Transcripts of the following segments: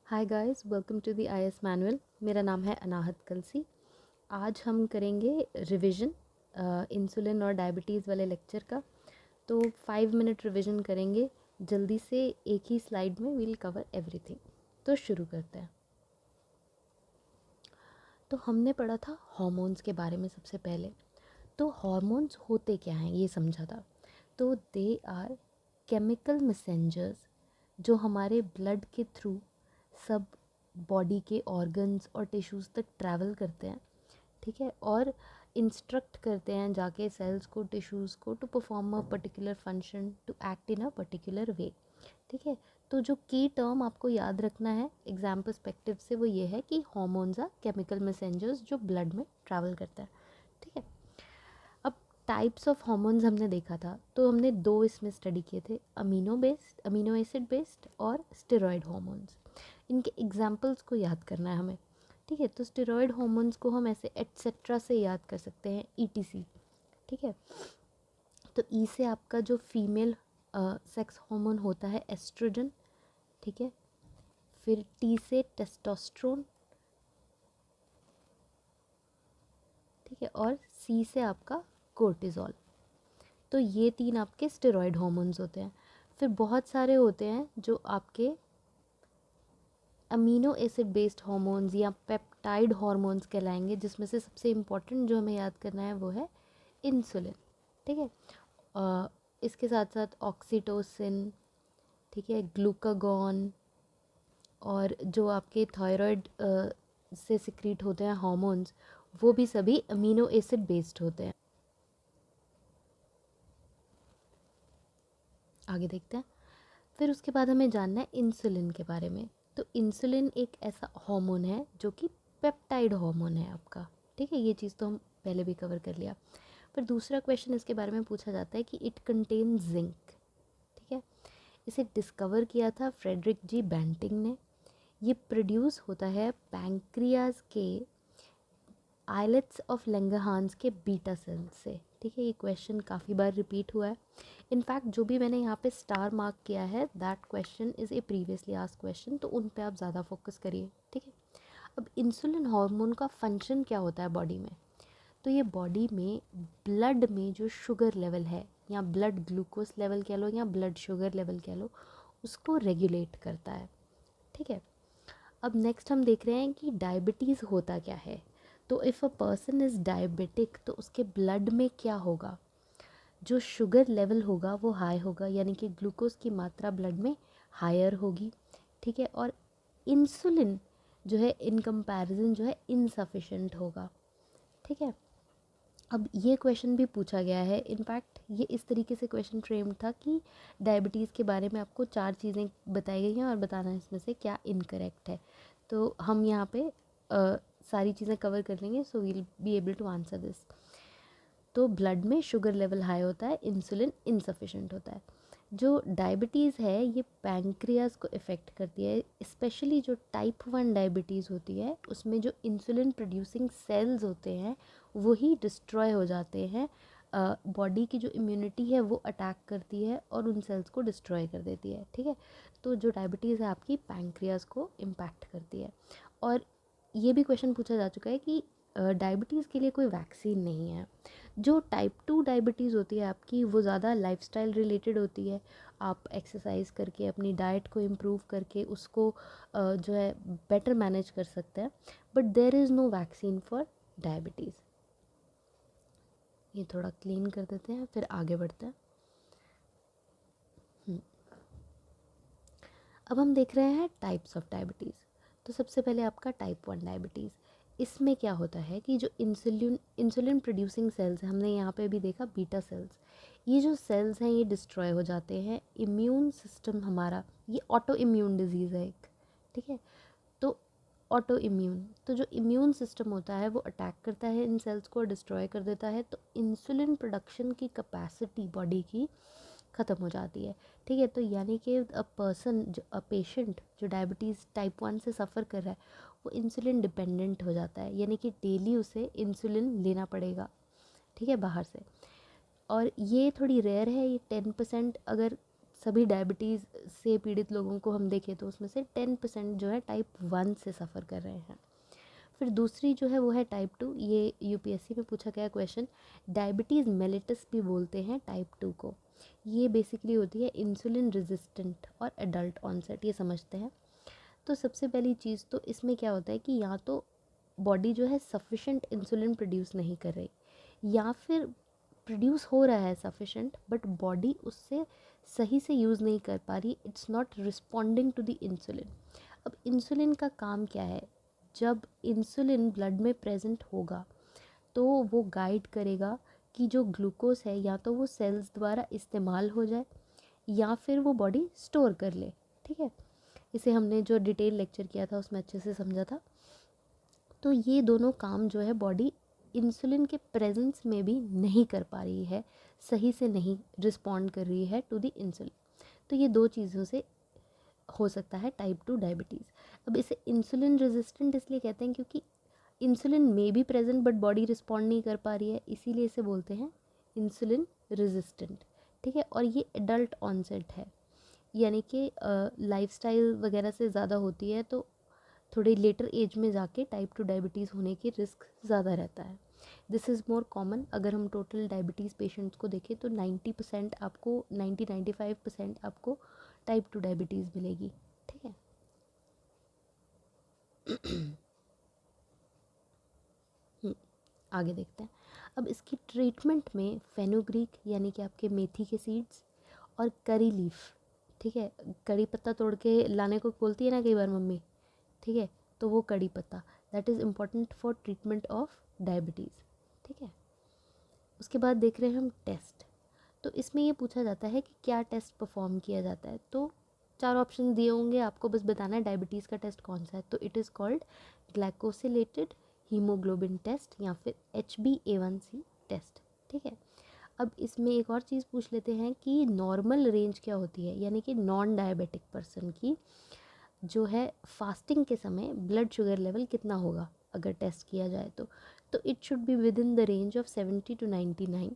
Hi guys, welcome to the IAS manual. मेरा नाम है अनाहत कलसी। आज हम करेंगे रिवीजन इंसुलिन और डायबिटीज़ वाले लेक्चर का। तो 5 मिनट रिवीजन करेंगे जल्दी से, एक ही स्लाइड में वील कवर एवरीथिंग। तो शुरू करते हैं। तो हमने पढ़ा था हार्मोन्स के बारे में सबसे पहले। तो हार्मोन्स होते क्या हैं ये समझा था। तो दे आर केमिकल मैसेंजर्स जो हमारे ब्लड के थ्रू सब बॉडी के ऑर्गन्स और टिश्यूज़ तक ट्रैवल करते हैं, ठीक है, और इंस्ट्रक्ट करते हैं जाके सेल्स को, टिश्यूज़ को to perform a particular function, to act in a particular way, ठीक है। तो जो की टर्म आपको याद रखना है एग्जाम पर्सपेक्टिव से वो ये है कि हार्मोन्स आर केमिकल मैसेंजर्स जो ब्लड में ट्रैवल करते हैं, ठीक है। अब टाइप्स ऑफ हार्मोन्स हमने देखा था, तो हमने दो इसमें स्टडी किए थे, अमीनो एसिड बेस्ड और स्टेरॉयड हार्मोन्स। इनके एग्जाम्पल्स को याद करना है हमें, ठीक है। तो स्टेरॉयड हार्मोन्स को हम ऐसे एटसेट्रा से याद कर सकते हैं, ईटीसी, ठीक है। तो ई से आपका जो फीमेल सेक्स हार्मोन होता है एस्ट्रोजन, ठीक है। फिर टी से टेस्टोस्टेरोन, ठीक है, और सी से आपका कोर्टिजोल। तो ये तीन आपके स्टेरॉयड हार्मोन्स होते हैं। फिर बहुत सारे होते हैं जो आपके अमीनो एसिड बेस्ड हार्मोन्स या पेप्टाइड हार्मोन्स कहलाएंगे, जिसमें से सबसे इम्पॉर्टेंट जो हमें याद करना है वो है इंसुलिन, ठीक है। इसके साथ साथ ऑक्सीटोसिन, ठीक है, ग्लूकागॉन, और जो आपके थायराइड से सिक्रीट होते हैं हार्मोन्स, वो भी सभी अमीनो एसिड बेस्ड होते हैं। आगे देखते हैं। फिर उसके बाद हमें जानना है इंसुलिन के बारे में। तो इंसुलिन एक ऐसा हार्मोन है जो कि पेप्टाइड हार्मोन है आपका, ठीक है। ये चीज़ तो हम पहले भी कवर कर लिया। पर दूसरा क्वेश्चन इसके बारे में पूछा जाता है कि इट कंटेन जिंक, ठीक है। इसे डिस्कवर किया था फ्रेडरिक जी बैंटिंग ने। ये प्रोड्यूस होता है पैंक्रियाज के आइलेट्स ऑफ लैंगरहांस के बीटा सेल्स से, ठीक है। ये क्वेश्चन काफ़ी बार रिपीट हुआ है। इनफैक्ट जो भी मैंने यहाँ पे स्टार मार्क किया है, that question is a previously asked question, तो उन पे आप ज़्यादा फोकस करिए, ठीक है। अब इंसुलिन हार्मोन का फंक्शन क्या होता है बॉडी में। तो ये बॉडी में ब्लड में जो शुगर लेवल है, या ब्लड ग्लूकोज लेवल कह लो या ब्लड शुगर लेवल कह लो, उसको रेगुलेट करता है, ठीक है। अब नेक्स्ट हम देख रहे हैं कि डायबिटीज़ होता क्या है। तो if a person is diabetic तो उसके ब्लड में क्या होगा, जो शुगर लेवल होगा वो हाई होगा, यानी कि ग्लूकोज की मात्रा ब्लड में हायर होगी, ठीक है। और इंसुलिन जो है इन कंपैरिजन जो है इनसफिशेंट होगा, ठीक है। अब ये क्वेश्चन भी पूछा गया है, इनफैक्ट ये इस तरीके से क्वेश्चन फ्रेम था कि डायबिटीज़ के बारे में आपको 4 चीज़ें बताई गई हैं और बताना है इसमें से क्या इनकरेक्ट है। तो हम यहाँ पे सारी चीज़ें कवर कर लेंगे, so we'll be able to answer this. तो ब्लड में शुगर लेवल हाई होता है, इंसुलिन इनसफिशेंट होता है। जो डायबिटीज़ है ये पैंक्रियाज को इफ़ेक्ट करती है, स्पेशली जो टाइप 1 डायबिटीज़ होती है उसमें जो इंसुलिन प्रोड्यूसिंग सेल्स होते हैं वही डिस्ट्रॉय हो जाते हैं। बॉडी की जो इम्यूनिटी है वो अटैक करती है और उन सेल्स को डिस्ट्रॉय कर देती है, ठीक है। तो जो डायबिटीज़ है आपकी पैंक्रियाज को इम्पैक्ट करती है। और ये भी क्वेश्चन पूछा जा चुका है कि डायबिटीज़ के लिए कोई वैक्सीन नहीं है। जो टाइप 2 डायबिटीज़ होती है आपकी वो ज़्यादा लाइफस्टाइल रिलेटेड होती है। आप एक्सरसाइज करके अपनी डाइट को इम्प्रूव करके उसको जो है बेटर मैनेज कर सकते हैं, but there is no vaccine for diabetes. ये थोड़ा क्लीन कर देते हैं फिर आगे बढ़ते हैं। अब हम देख रहे हैं टाइप्स ऑफ डायबिटीज़। तो सबसे पहले आपका टाइप 1 डायबिटीज़। इसमें क्या होता है कि जो इंसुलिन प्रोड्यूसिंग सेल्स हैं, हमने यहाँ पे भी देखा बीटा सेल्स, ये जो सेल्स हैं ये डिस्ट्रॉय हो जाते हैं। इम्यून सिस्टम हमारा, ये ऑटो इम्यून डिजीज़ है एक, ठीक है। तो ऑटो इम्यून, तो जो इम्यून सिस्टम होता है वो अटैक करता है इन सेल्स को, डिस्ट्रॉय कर देता है। तो इंसुलिन प्रोडक्शन की कैपेसिटी बॉडी की ख़त्म हो जाती है, ठीक है। तो यानी कि अ पेशेंट जो डायबिटीज़ टाइप 1 से सफ़र कर रहा है वो इंसुलिन डिपेंडेंट हो जाता है, यानी कि डेली उसे इंसुलिन लेना पड़ेगा, ठीक है, बाहर से। और ये थोड़ी रेयर है, ये 10% अगर सभी डायबिटीज़ से पीड़ित लोगों को हम देखें तो उसमें से 10% जो है टाइप 1 से सफ़र कर रहे हैं। फिर दूसरी जो है वो है टाइप 2, ये यूपीएससी में पूछा गया क्वेश्चन। डायबिटीज़ मेलिटस भी बोलते हैं टाइप 2 को। ये बेसिकली होती है इंसुलिन रेजिस्टेंट और एडल्ट ऑनसेट, ये समझते हैं। तो सबसे पहली चीज़ तो इसमें क्या होता है कि या तो बॉडी जो है सफिशेंट इंसुलिन प्रोड्यूस नहीं कर रही, या फिर प्रोड्यूस हो रहा है सफिशेंट बट बॉडी उससे सही से यूज़ नहीं कर पा रही, it's not responding to the insulin. अब इंसुलिन का काम क्या है? जब इंसुलिन ब्लड में प्रेजेंट होगा तो वो गाइड करेगा कि जो ग्लूकोज है या तो वो सेल्स द्वारा इस्तेमाल हो जाए या फिर वो बॉडी स्टोर कर ले। ठीक है, इसे हमने जो डिटेल लेक्चर किया था उसमें अच्छे से समझा था। तो ये दोनों काम जो है बॉडी इंसुलिन के प्रेजेंस में भी नहीं कर पा रही है, सही से नहीं रिस्पॉन्ड कर रही है टू द इंसुलिन। तो ये दो चीज़ों से हो सकता है टाइप 2 डायबिटीज़। अब इसे इंसुलिन रेजिस्टेंट इसलिए कहते हैं क्योंकि इंसुलिन में भी प्रेजेंट बट बॉडी रिस्पॉन्ड नहीं कर पा रही है, इसीलिए इसे बोलते हैं इंसुलिन रेजिस्टेंट। ठीक है, और ये एडल्ट ऑनसेट है, यानी कि लाइफस्टाइल वगैरह से ज़्यादा होती है, तो थोड़ी लेटर एज में जाके टाइप 2 डायबिटीज़ होने की रिस्क ज़्यादा रहता है। This is more common. अगर हम टोटल डायबिटीज़ पेशेंट्स को देखें तो 90% आपको 90-95% आपको टाइप 2 डायबिटीज़ मिलेगी। ठीक है। आगे देखते हैं। अब इसकी ट्रीटमेंट में फेनुग्रीक यानी कि आपके मेथी के सीड्स और करी लीफ, ठीक है, कड़ी पत्ता तोड़ के लाने को बोलती है ना कई बार मम्मी, ठीक है, तो वो कड़ी पत्ता that is important for treatment of diabetes. ठीक है, उसके बाद देख रहे हैं हम टेस्ट। तो इसमें ये पूछा जाता है कि क्या टेस्ट परफॉर्म किया जाता है। तो 4 ऑप्शन दिए होंगे, आपको बस बताना है डायबिटीज़ का टेस्ट कौन सा है। तो it is called glycosylated haemoglobin test या फिर HbA1c टेस्ट। ठीक है, अब इसमें एक और चीज़ पूछ लेते हैं कि नॉर्मल रेंज क्या होती है, यानी कि नॉन डायबिटिक पर्सन की जो है फास्टिंग के समय ब्लड शुगर लेवल कितना होगा अगर टेस्ट किया जाए तो it should be with in the range of 70 to 99।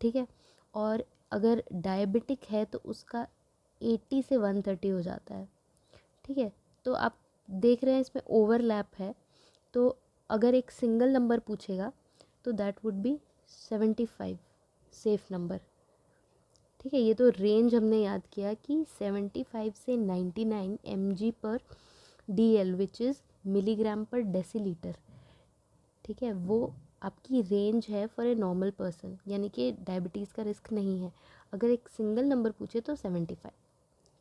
ठीक है, और अगर डायबिटिक है तो उसका 80 से 130 हो जाता है। ठीक है, तो आप देख रहे हैं इसमें ओवरलैप है, तो अगर एक सिंगल नंबर पूछेगा तो that would be 75 safe number. ठीक है, ये तो रेंज हमने याद किया कि 75 से 99 mg/dl विच इज़ मिलीग्राम पर डेसीलीटर। ठीक है, वो आपकी रेंज है फॉर ए नॉर्मल पर्सन, यानी कि डायबिटीज़ का रिस्क नहीं है। अगर एक सिंगल नंबर पूछे तो 75।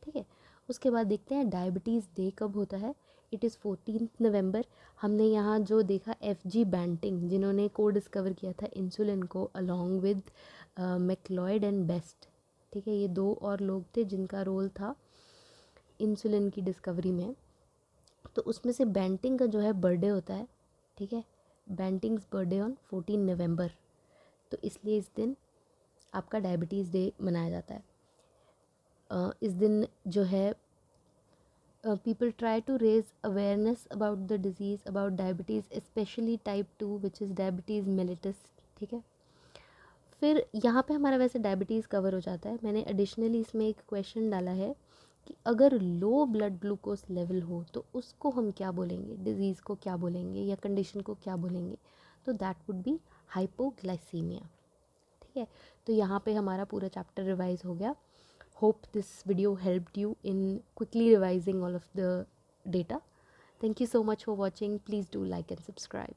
ठीक है, उसके बाद देखते हैं डायबिटीज़ डे कब होता है। इट इज़ 14 नवंबर। हमने यहाँ जो देखा FG बैंटिंग, जिन्होंने को डिस्कवर किया था इंसुलिन को along with MacLeod and best. ठीक है, ये 2 और लोग थे जिनका रोल था इंसुलिन की डिस्कवरी में। तो उसमें से बैंटिंग का जो है बर्थडे होता है। ठीक है, बैंटिंग्स बर्थडे ऑन 14 नवंबर, तो इसलिए इस दिन आपका डायबिटीज़ डे मनाया जाता है। इस दिन जो है people try to raise awareness about the disease, about diabetes, especially type 2 which is diabetes mellitus। ठीक है, फिर यहाँ पे हमारा वैसे डायबिटीज़ कवर हो जाता है। मैंने एडिशनली इसमें एक क्वेश्चन डाला है कि अगर लो ब्लड ग्लूकोज लेवल हो तो उसको हम क्या बोलेंगे, डिज़ीज़ को क्या बोलेंगे या कंडीशन को क्या बोलेंगे, तो दैट वुड बी हाइपोग्लाइसीमिया। ठीक है, तो यहाँ पे हमारा पूरा चैप्टर रिवाइज हो गया। Hope this video helped you in quickly revising all of the data. Thank you so much for watching. Please do like and subscribe.